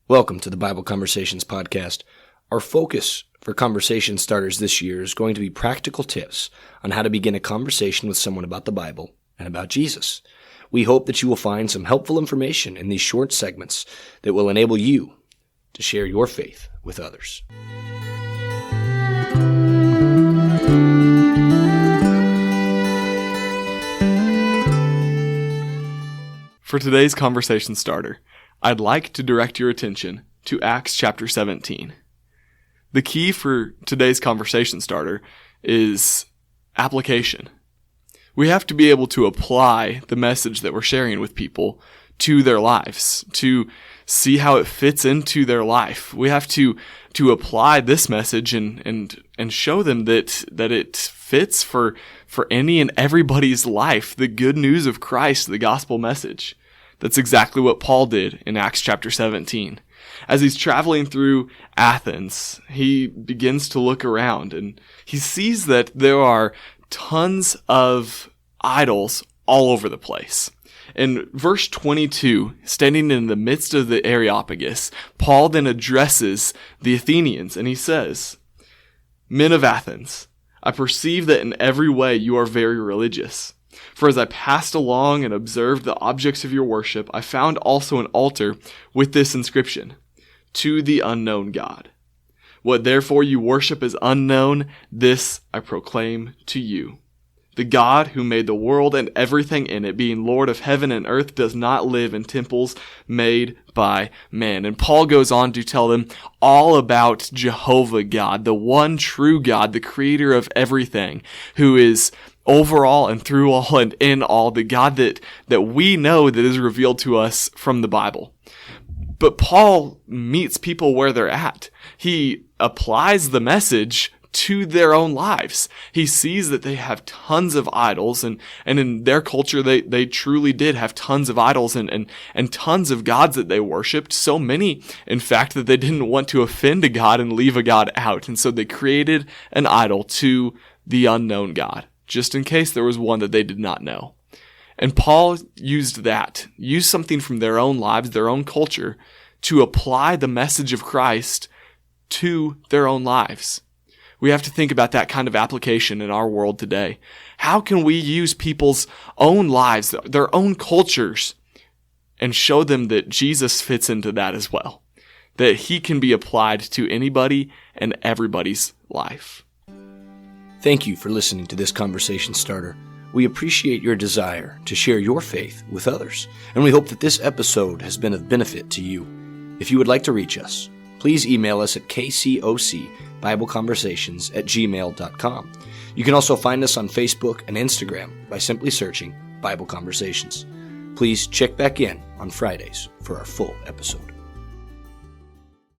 Welcome to the Bible Conversations podcast. Our focus for conversation starters this year is going to be practical tips on how to begin a conversation with someone about the Bible and about Jesus. We hope that you will find some helpful information in these short segments that will enable you to share your faith with others. For today's conversation starter, I'd like to direct your attention to Acts chapter 17. The key for today's conversation starter is application. We have to be able to apply the message that we're sharing with people to their lives, to see how it fits into their life. We have to apply this message and show them that it fits for any and everybody's life, the good news of Christ, the gospel message. That's exactly what Paul did in Acts chapter 17. As he's traveling through Athens, he begins to look around and he sees that there are tons of idols all over the place. In verse 22, standing in the midst of the Areopagus, Paul then addresses the Athenians and he says, "Men of Athens, I perceive that in every way you are very religious. For as I passed along and observed the objects of your worship, I found also an altar with this inscription, 'To the unknown God.' What therefore you worship as unknown, this I proclaim to you. The God who made the world and everything in it, being Lord of heaven and earth, does not live in temples made by man." And Paul goes on to tell them all about Jehovah God, the one true God, the creator of everything, who is over all and through all and in all, the God that we know that is revealed to us from the Bible. But Paul meets people where they're at. He applies the message to their own lives. He sees that they have tons of idols, and in their culture they truly did have tons of idols and tons of gods that they worshipped. So many, in fact, that they didn't want to offend a god and leave a god out. And so they created an idol to the unknown God, just in case there was one that they did not know. And Paul used something from their own lives, their own culture, to apply the message of Christ to their own lives. We have to think about that kind of application in our world today. How can we use people's own lives, their own cultures, and show them that Jesus fits into that as well? That he can be applied to anybody and everybody's life. Thank you for listening to this conversation starter. We appreciate your desire to share your faith with others, and we hope that this episode has been of benefit to you. If you would like to reach us, please email us at kcocbibleconversations@gmail.com. You can also find us on Facebook and Instagram by simply searching Bible Conversations. Please check back in on Fridays for our full episode.